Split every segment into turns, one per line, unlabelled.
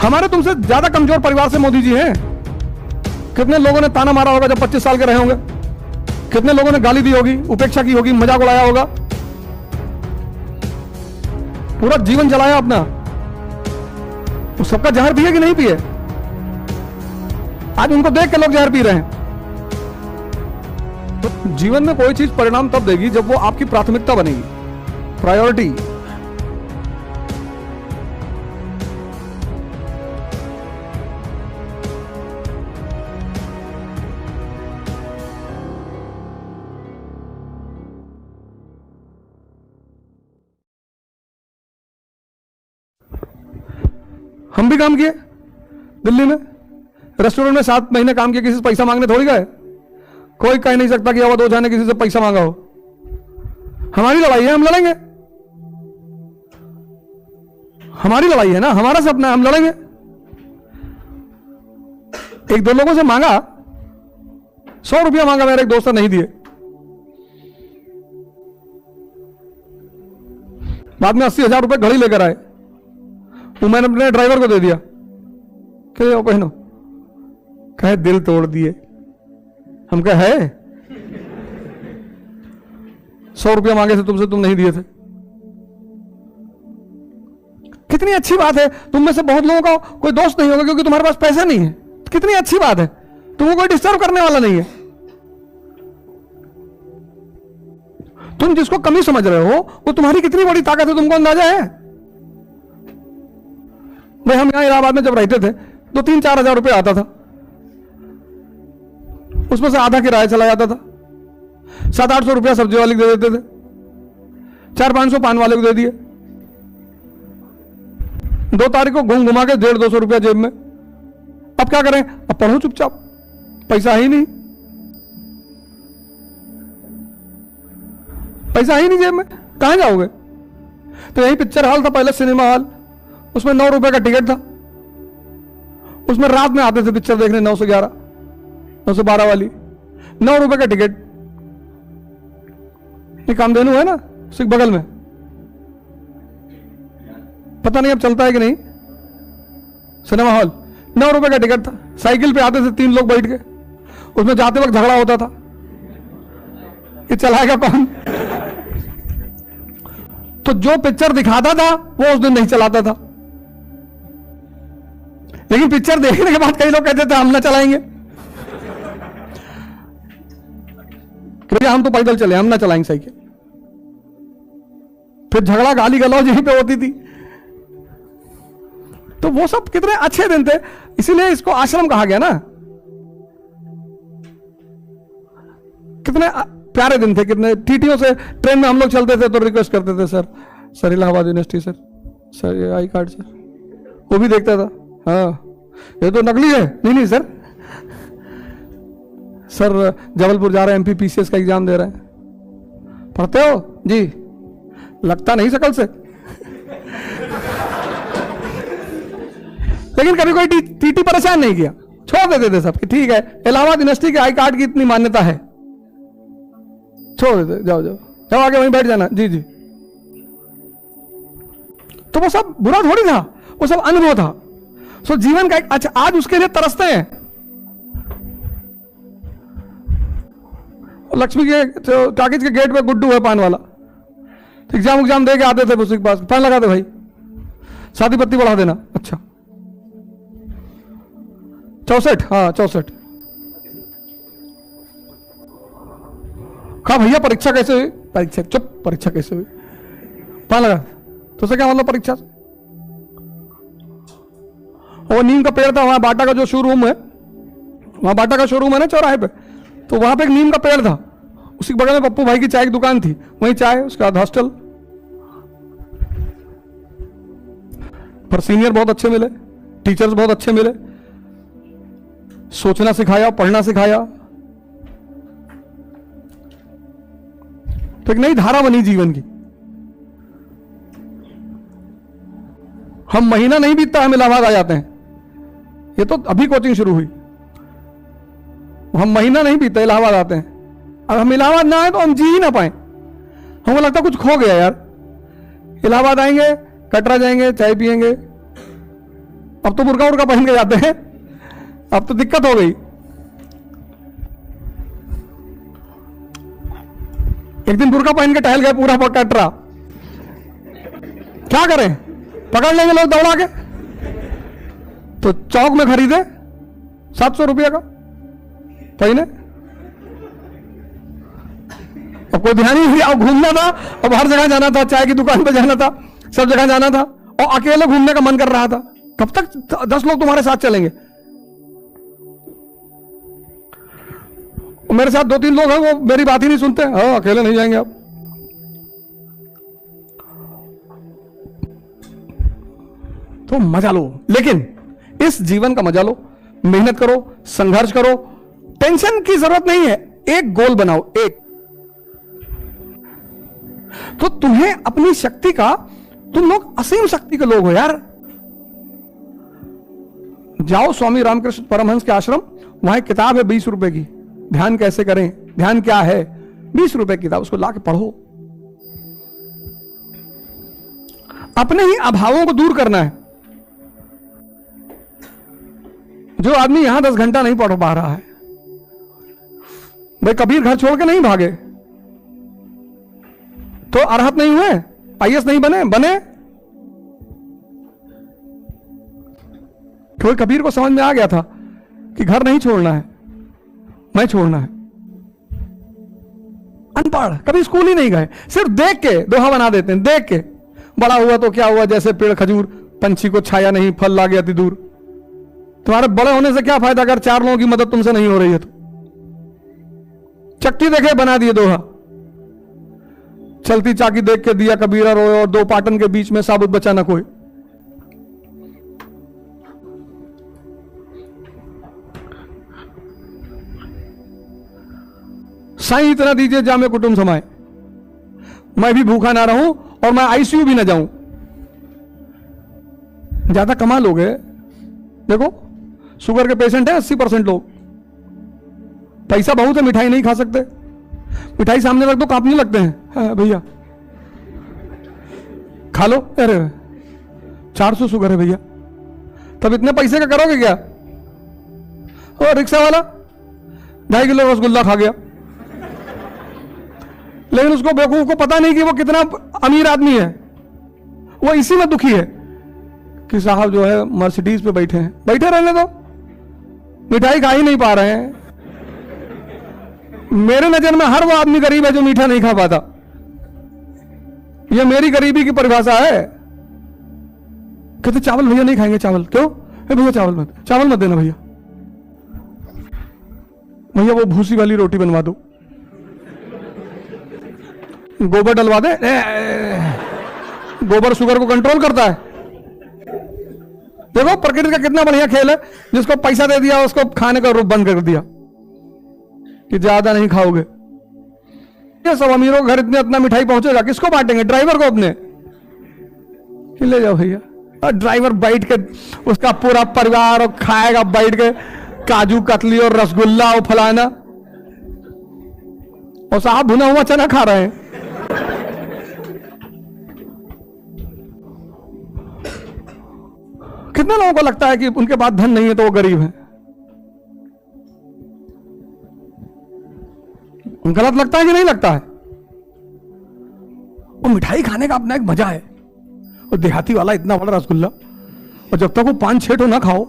हमारे तुमसे ज्यादा कमजोर परिवार से मोदी जी हैं। कितने लोगों ने ताना मारा होगा जब 25 साल के रहे होंगे, कितने लोगों ने गाली दी होगी, उपेक्षा की होगी, मजाक उड़ाया होगा, पूरा जीवन जलाया अपना। वो सबका जहर पिए कि नहीं पिए? आज उनको देख के लोग जहर पी रहे हैं। तो जीवन में कोई चीज परिणाम तब देगी जब वो आपकी प्राथमिकता बनेगी, प्रायोरिटी। हम भी काम किए दिल्ली में, रेस्टोरेंट में 7 महीने काम किया, किसी से पैसा मांगने थोड़ी गए। कोई कह नहीं सकता कि अवध ओझा ने किसी से पैसा मांगा हो। हमारी लड़ाई है, हम लड़ेंगे। हमारी लड़ाई है ना, हमारा सपना है, हम लड़ेंगे। 1-2 लोगों से मांगा, 100 रुपया मांगा, मेरे एक दोस्त ने नहीं दिए। बाद में 80,000 रुपए घड़ी लेकर आए, वो मैंने अपने ड्राइवर को दे दिया कि पहनो। कहे दिल तोड़ दिए। हम कहे है 100 रुपया मांगे थे तुमसे, तुम नहीं दिए थे। कितनी अच्छी बात है। तुम में से बहुत लोगों का कोई दोस्त नहीं होगा क्योंकि तुम्हारे पास पैसा नहीं है। कितनी अच्छी बात है, तुमको कोई डिस्टर्ब करने वाला नहीं है। तुम जिसको कमी समझ रहे हो वो तुम्हारी कितनी बड़ी ताकत है, तुमको अंदाजा है? भाई हम यहां इलाहाबाद में जब रहते थे तो 3-4 हजार रुपये आता था, उसमें से आधा किराया चला जाता था। 700-800 रुपया सब्जी वाले को दे देते थे, 400-500 पान वाले को दे दिए। 2 तारीख को घूम घुमा के 150-200 रुपया जेब में। अब क्या करें? अब पढ़ो चुपचाप, पैसा ही नहीं, पैसा ही नहीं जेब में, कहां जाओगे? तो यही पिक्चर हॉल था पहले, सिनेमा हॉल, उसमें 9 रुपए का टिकट था। उसमें रात में आते थे पिक्चर देखने, 9 से 11, 9 से 12 वाली, 9 रुपए का टिकट। ये कामधेनु है ना सिर्फ बगल में, पता नहीं अब चलता है कि नहीं। सिनेमा हॉल 9 रुपए का टिकट था। साइकिल पे आते थे 3 लोग बैठ के, उसमें जाते वक्त झगड़ा होता था, ये चलाएगा कौन। तो जो पिक्चर दिखाता था वो उस दिन नहीं चलाता था, लेकिन पिक्चर देखने के बाद कई लोग कहते थे हम ना चलाएंगे, भैया हम तो पैदल चले, हम ना चलाएंगे साइकिल। फिर झगड़ा गाली गलौज यहीं पे होती थी। तो वो सब कितने अच्छे दिन थे, इसीलिए इसको आश्रम कहा गया ना। कितने प्यारे दिन थे। कितने टीटियों से ट्रेन में हम लोग चलते थे तो रिक्वेस्ट करते थे, sir sir Allahabad university sir, sir ये आई कार्ड सर, वो भी देखता था। हाँ ये तो नकली है। नहीं नहीं सर, सर जबलपुर जा रहे हैं, एमपी पीसीएस का एग्जाम दे रहे हैं। पढ़ते हो जी? लगता नहीं शकल से। लेकिन कभी कोई टीटी परेशान नहीं किया, छोड़ देते थे सब कि ठीक है इलाहाबाद यूनिवर्सिटी के आई कार्ड की इतनी मान्यता है, छोड़ देते, जाओ जाओ जाओ आगे वहीं बैठ जाना। जी जी। तो वो सब बुरा थोड़ी था, वो सब अनुभव था। सो जीवन का एक अच्छा, आज उसके लिए तरसते हैं। लक्ष्मी के टाकिज के गेट पे गुड्डू है पान वाला, एग्जाम दे के आते थे उसी के पास, पान लगा दे भाई, शादी पत्ती बढ़ा देना। अच्छा 64, हाँ 64। कहा भैया परीक्षा कैसे हुई? परीक्षा चुप, परीक्षा कैसे हुई? पान लगा तो उसे क्या मतलब परीक्षा से? और नीम का पेड़ था वहां, बाटा का जो शोरूम है, वहां बाटा का शोरूम है ना चौराहे पे, तो वहां पे एक नीम का पेड़ था, उसी बगल में पप्पू भाई की चाय की दुकान थी, वहीं चाय, उसके बाद हॉस्टल। पर सीनियर बहुत अच्छे मिले, टीचर्स बहुत अच्छे मिले, सोचना सिखाया, पढ़ना सिखाया, तो एक नई धारा बनी जीवन की। हम महीना नहीं बीतता हम इलाहाबाद आ जाते हैं। ये तो अभी कोचिंग शुरू हुई, हम महीना नहीं बीतता इलाहाबाद आते हैं। अब हम इलाहाबाद ना आए तो हम जी ही ना पाए, हमको लगता कुछ खो गया यार। इलाहाबाद आएंगे, कटरा जाएंगे, चाय पिएंगे, अब तो बुर्का उर्का पहन के जाते हैं, अब तो दिक्कत हो गई। एक दिन बुर्का पहन के टहल गए पूरा कटरा, क्या करें, पकड़ लेंगे लोग दौड़ा के। तो चौक में खरीदे 700 रुपये का पहने। अब कोई ध्यान ही नहीं, अब घूमना था, अब हर जगह जाना था, चाय की दुकान पे जाना था, सब जगह जाना था, और अकेले घूमने का मन कर रहा था। कब तक 10 लोग तुम्हारे साथ चलेंगे? मेरे साथ 2-3 लोग हैं, वो मेरी बात ही नहीं सुनते। हाँ, अकेले नहीं जाएंगे आप। तो मजा लो, लेकिन इस जीवन का मजा लो, मेहनत करो, संघर्ष करो, टेंशन की जरूरत नहीं है। एक गोल बनाओ, एक। तो तुम्हें अपनी शक्ति का, तुम लोग असीम शक्ति के लोग हो यार। जाओ स्वामी रामकृष्ण परमहंस के आश्रम, वहां एक किताब है 20 रुपए की, ध्यान कैसे करें, ध्यान क्या है, 20 रुपए की किताब, उसको लाके पढ़ो। अपने ही अभावों को दूर करना है। जो आदमी यहां 10 घंटा नहीं पढ़ पा रहा है, भाई कबीर घर छोड़ के नहीं भागे, तो अरहत नहीं हुए, आईएएस नहीं बने। कोई कबीर को समझ में आ गया था कि घर नहीं छोड़ना है, मैं छोड़ना है। अनपढ़, कभी स्कूल ही नहीं गए, सिर्फ देख के दोहा बना देते हैं, देख के। बड़ा हुआ तो क्या हुआ, जैसे पेड़ खजूर, पंछी को छाया नहीं, फल ला गया अति दूर। तुम्हारे बड़े होने से क्या फायदा अगर 4 लोगों की मदद तुमसे नहीं हो रही है तो। चक्की देखे बना दिए दोहा, चलती चाकी देख के दिया कबीरा रोए, और 2 पाटन के बीच में साबुत बचा ना कोई। साईं इतना दीजिए जामे कुटुंब समाए, मैं भी भूखा ना रहूं और मैं आईसीयू भी ना जाऊं। ज्यादा कमा लोगे, देखो शुगर के पेशेंट है 80% लोग, पैसा बहुत है, मिठाई नहीं खा सकते, मिठाई सामने रख दो कांपने लगते हैं। हाँ भैया खा लो, अरे 400 शुगर है भैया, तब इतने पैसे का करोगे क्या? और रिक्शा वाला 2.5 किलो रसगुल्ला खा गया, लेकिन उसको बेवकूफ को पता नहीं कि वो कितना अमीर आदमी है। वो इसी में दुखी है कि साहब जो है मर्सिडीज पे बैठे हैं, बैठे रहने दो, मिठाई खा ही नहीं पा रहे हैं। मेरे नजर में हर वो आदमी गरीब है जो मीठा नहीं खा पाता। ये मेरी गरीबी की परिभाषा है। कहते चावल भैया नहीं खाएंगे, चावल क्यों? भैया चावल मत देना भैया, भैया वो भूसी वाली रोटी बनवा दो, गोबर डलवा दे। गोबर शुगर को कंट्रोल करता है। देखो प्रकृति का कितना बढ़िया खेल है, जिसको पैसा दे दिया उसको खाने का रूप बंद कर दिया कि ज्यादा नहीं खाओगे। ये सब अमीरों के घर इतना मिठाई पहुंचेगा, किसको बांटेंगे? ड्राइवर को अपने कि ले जाओ भैया, और ड्राइवर बैठ के उसका पूरा परिवार और खाएगा बैठ के काजू कतली और रसगुल्ला और फलाना, और साहब भुना हुआ चना खा रहे हैं। कितने लोगों को लगता है कि उनके पास धन नहीं है तो वो गरीब है? गलत लगता है कि नहीं लगता है? वो मिठाई खाने का अपना एक मजा है। और देहाती वाला इतना बड़ा रसगुल्ला, और जब तक वो 5-6 तो ना खाओ,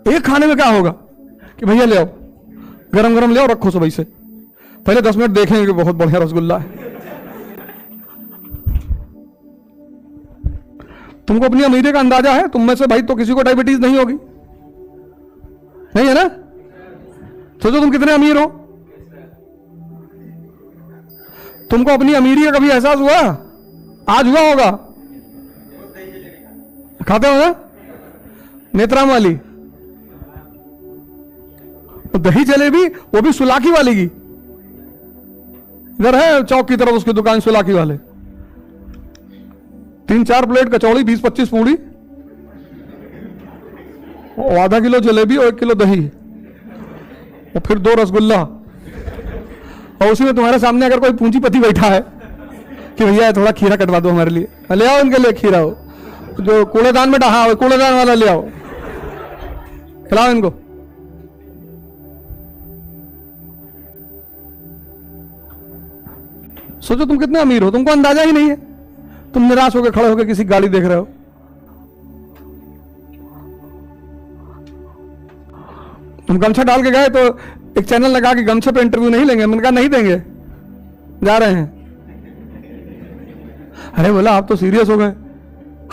एक खाने में क्या होगा कि भैया ले आओ, गरम गरम ले आओ, रखो सुबह से, पहले 10 मिनट देखेंगे कि बहुत बढ़िया रसगुल्ला है। तुमको अपनी अमीरी का अंदाजा है? तुम में से भाई तो किसी को डायबिटीज नहीं होगी, नहीं है ना? सोचो तुम कितने अमीर हो। तुमको अपनी अमीरी का कभी एहसास हुआ? आज हुआ होगा। खाते हो ना नेत्राम वाली दही जलेबी, वो भी सुलाखी वाली की। इधर है चौक की तरफ उसकी दुकान सुलाखी वाले, 3-4 प्लेट कचौड़ी, 20-25 पूड़ी, और आधा किलो जलेबी और 1 किलो दही, और फिर 2 रसगुल्ला। और उसी में तुम्हारे सामने अगर कोई पूंजीपति बैठा है कि भैया थोड़ा खीरा कटवा दो हमारे लिए, ले आओ उनके लिए खीरा हो, जो कूड़ेदान में हाँ कूड़ेदान वाला ले आओ, खिलाओ इनको। सोचो तुम कितने अमीर हो, तुमको अंदाजा ही नहीं है। तुम निराश होकर खड़े होकर किसी गाड़ी देख रहे हो। तुम गमछा डाल के गए तो एक चैनल लगा कि गमछे पे इंटरव्यू नहीं लेंगे। मैंने कहा नहीं देंगे, जा रहे हैं। अरे बोला आप तो सीरियस हो गए।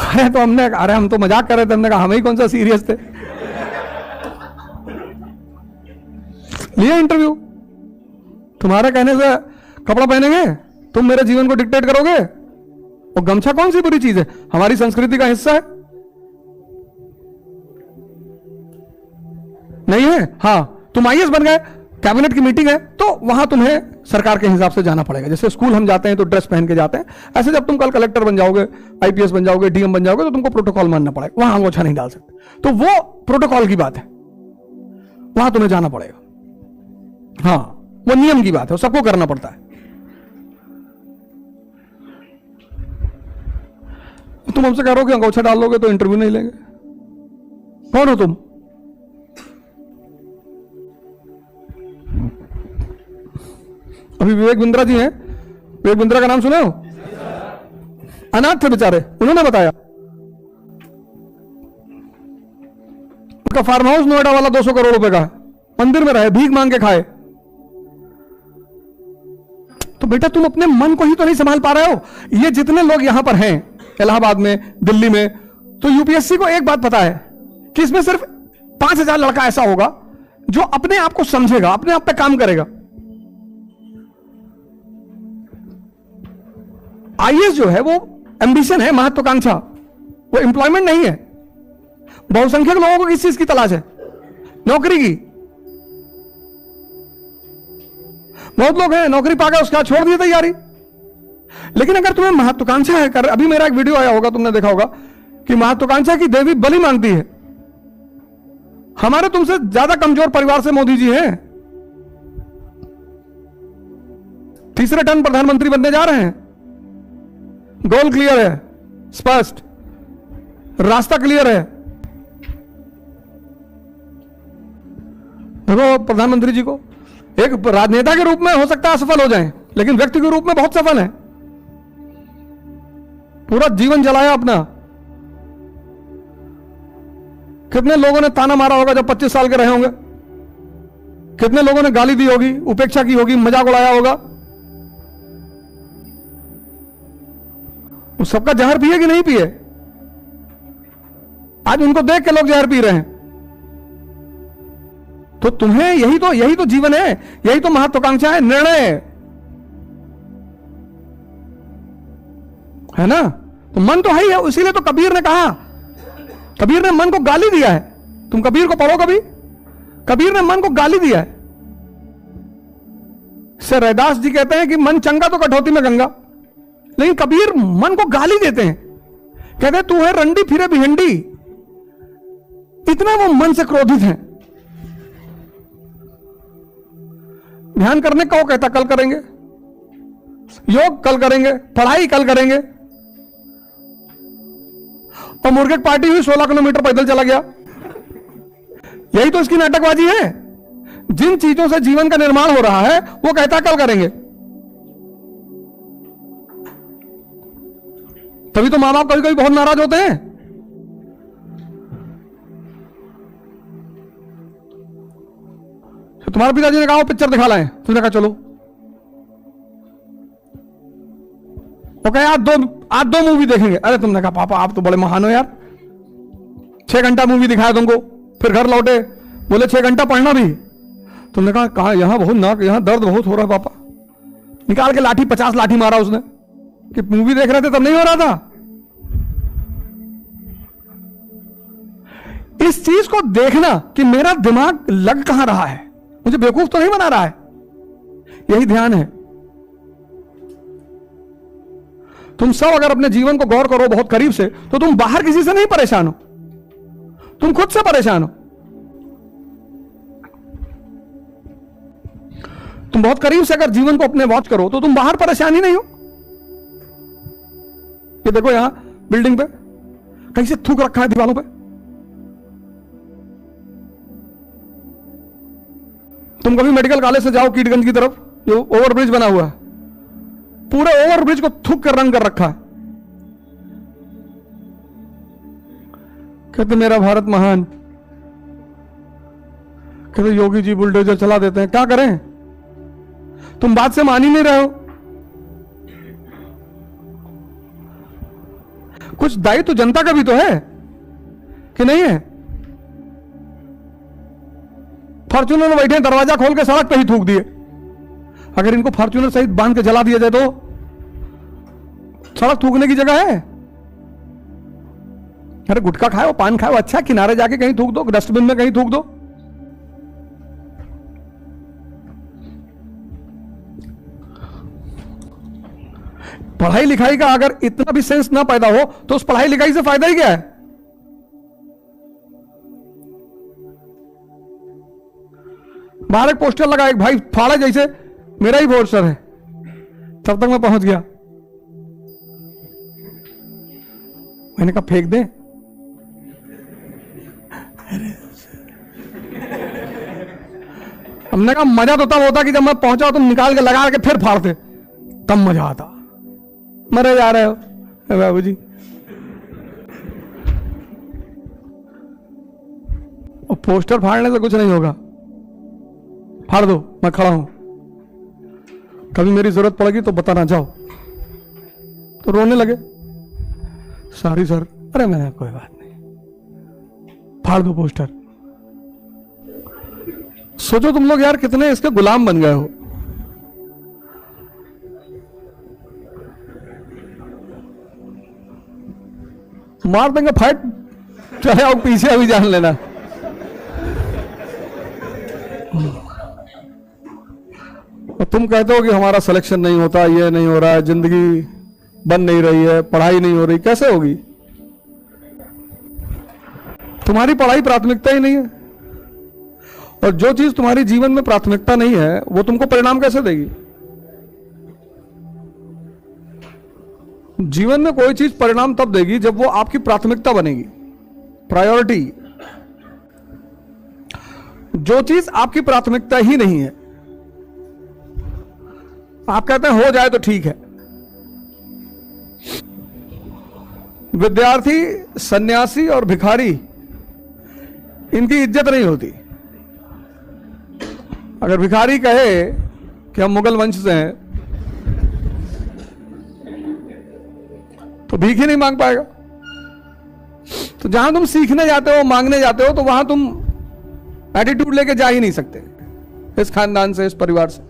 अरे तो हमने, अरे हम तो मजाक कर रहे थे। हमने कहा हम ही कौन सा सीरियस थे। लिया इंटरव्यू। तुम्हारे कहने से कपड़ा पहनेंगे, तुम मेरे जीवन को डिक्टेट करोगे। और गमछा कौन सी बुरी चीज है, हमारी संस्कृति का हिस्सा है, नहीं है। हाँ तुम आईएएस बन गए, कैबिनेट की मीटिंग है तो वहां तुम्हें सरकार के हिसाब से जाना पड़ेगा। जैसे स्कूल हम जाते हैं तो ड्रेस पहन के जाते हैं, ऐसे जब तुम कल कलेक्टर बन जाओगे, आईपीएस बन जाओगे, डीएम बन जाओगे तो तुमको प्रोटोकॉल मानना पड़ेगा। वहां अंगोछा नहीं डाल सकते, तो वो प्रोटोकॉल की बात है, वहां तुम्हें जाना पड़ेगा। हाँ वो नियम की बात है, सबको करना पड़ता है। तुम हमसे कह रहे हो कि अंगोछा डाल लोगे तो इंटरव्यू नहीं लेंगे। कौन हो तुम? अभी विवेक बिंद्रा जी हैं, विवेक बिंद्रा का नाम सुने हो? अनाथ थे बेचारे, उन्होंने बताया उनका फार्म हाउस नोएडा वाला 200 करोड़ रुपए का, मंदिर में रहे, भीख मांग के खाए। तो बेटा तुम अपने मन को ही तो नहीं संभाल पा रहे हो। ये जितने लोग यहां पर हैं इलाहाबाद में, दिल्ली में, तो यूपीएससी को एक बात पता है कि इसमें सिर्फ 5000 लड़का ऐसा होगा जो अपने आप को समझेगा, अपने आप पे काम करेगा। आईएएस जो है वो एम्बिशन है, महत्वाकांक्षा, वो एम्प्लॉयमेंट नहीं है। बहुसंख्यक लोगों को किस चीज की तलाश है? नौकरी की। बहुत लोग हैं नौकरी पाकर उसका छोड़ दिए तैयारी। लेकिन अगर तुम्हें महत्वाकांक्षा है कर, अभी मेरा एक वीडियो आया होगा, तुमने देखा होगा कि महत्वाकांक्षा की देवी बलि मांगती है। हमारे तुमसे ज्यादा कमजोर परिवार से मोदी जी हैं, तीसरे टर्म प्रधानमंत्री बनने जा रहे हैं। गोल क्लियर है, स्पष्ट, रास्ता क्लियर है। देखो प्रधानमंत्री जी को एक राजनेता के रूप में हो सकता है असफल हो जाएं, लेकिन व्यक्ति के रूप में बहुत सफल है। पूरा जीवन जलाया अपना। कितने लोगों ने ताना मारा होगा जब 25 साल के रहे होंगे, कितने लोगों ने गाली दी होगी, उपेक्षा की होगी, मजाक उड़ाया होगा। उस सबका जहर पिए कि नहीं पिए? आज उनको देख के लोग जहर पी रहे हैं। तो तुम्हें यही तो जीवन है, यही तो महत्वाकांक्षा है, निर्णय है ना। तो मन तो है ही है, इसीलिए तो कबीर ने कहा, कबीर ने मन को गाली दिया है। तुम कबीर को पढ़ो कभी, कबीर ने मन को गाली दिया है। सर रैदास जी कहते हैं कि मन चंगा तो कटौती में गंगा, लेकिन कबीर मन को गाली देते हैं, कहते हैं तू है रंडी फिरे भिहंडी। इतना वो मन से क्रोधित है। ध्यान करने का वो कहता कल करेंगे, योग कल करेंगे, पढ़ाई कल करेंगे, और मुर्गे की पार्टी हुई 16 किलोमीटर पैदल चला गया। यही तो इसकी नाटकबाजी है। जिन चीजों से जीवन का निर्माण हो रहा है वो कहता कल करेंगे। तभी तो मां बाप कभी कभी बहुत नाराज होते हैं। तो तुम्हारे पिताजी ने कहा वो पिक्चर दिखा लाएं, तुमने कहा चलो। वो कहे आज दो मूवी देखेंगे। अरे तुमने कहा पापा आप तो बड़े महान हो यार, 6 घंटा मूवी दिखाया तुमको, फिर घर लौटे बोले 6 घंटा पढ़ना भी। तुमने कहा यहां बहुत नाक, यहां दर्द बहुत हो रहा है पापा। निकाल के लाठी 50 लाठी मारा उसने कि मूवी देख रहे थे तब नहीं हो रहा था। इस चीज को देखना कि मेरा दिमाग लग कहां रहा है, मुझे बेवकूफ तो नहीं बना रहा है, यही ध्यान है। तुम सब अगर अपने जीवन को गौर करो बहुत करीब से, तो तुम बाहर किसी से नहीं परेशान हो, तुम खुद से परेशान हो। तुम बहुत करीब से अगर जीवन को अपने वॉच करो तो तुम बाहर परेशान ही नहीं हो। ये देखो यहां बिल्डिंग पे कैसे थूक रखा है दीवारों पे। तुम कभी मेडिकल कॉलेज से जाओ कीटगंज की तरफ, जो ओवरब्रिज बना हुआ है, पूरे ओवरब्रिज को थूक कर रंग कर रखा है। कहते मेरा भारत महान, कहते योगी जी बुलडोजर चला देते हैं, क्या करें? तुम बात से मान ही नहीं रहे हो। कुछ दायित्व तो जनता का भी तो है कि नहीं है? फॉर्च्यूनर में बैठे दरवाजा खोल के सड़क पे ही थूक दिए। अगर इनको फॉर्च्यूनर सहित बांध के जला दिया जाए तो सड़क थूकने की जगह है? अरे गुटखा खाओ, पान खाओ, अच्छा किनारे जाके कहीं थूक दो, डस्टबिन में कहीं थूक दो। पढ़ाई लिखाई का अगर इतना भी सेंस ना पैदा हो तो उस पढ़ाई लिखाई से फायदा ही क्या है? बाहर एक पोस्टर लगा, एक भाई फाड़ा जैसे मेरा ही पोस्टर है, तब तक मैं पहुंच गया। मैंने कहा फेंक दे। हमने कहा मजा तो तब होता कि जब मैं पहुंचा तुम निकाल के लगा के फिर फाड़ते, तब मजा आता। मरे जा रहे हो बाबूजी। और पोस्टर फाड़ने से कुछ नहीं होगा, फाड़ दो, मैं खड़ा हूं, कभी मेरी जरूरत पड़ेगी तो बताना, जाओ। तो रोने लगे, सॉरी सर। अरे मैंने कोई बात नहीं, फाड़ दो पोस्टर। सोचो तुम लोग यार कितने इसके गुलाम बन गए हो। मार देंगे, फाइट चाहे आओ पीछे, अभी जान लेना। और तुम कहते हो कि हमारा सिलेक्शन नहीं होता, ये नहीं हो रहा है, जिंदगी बन नहीं रही है, पढ़ाई नहीं हो रही। कैसे होगी? तुम्हारी पढ़ाई प्राथमिकता ही नहीं है, और जो चीज तुम्हारी जीवन में प्राथमिकता नहीं है वो तुमको परिणाम कैसे देगी? जीवन में कोई चीज परिणाम तब देगी जब वो आपकी प्राथमिकता बनेगी, प्रायोरिटी। जो चीज आपकी प्राथमिकता ही नहीं है, आप कहते हैं हो जाए तो ठीक है। विद्यार्थी, सन्यासी और भिखारी, इनकी इज्जत नहीं होती। अगर भिखारी कहे कि हम मुगल वंश से हैं तो भीख ही नहीं मांग पाएगा। तो जहां तुम सीखने जाते हो, मांगने जाते हो, तो वहां तुम एटीट्यूड लेके जा ही नहीं सकते, इस खानदान से, इस परिवार से।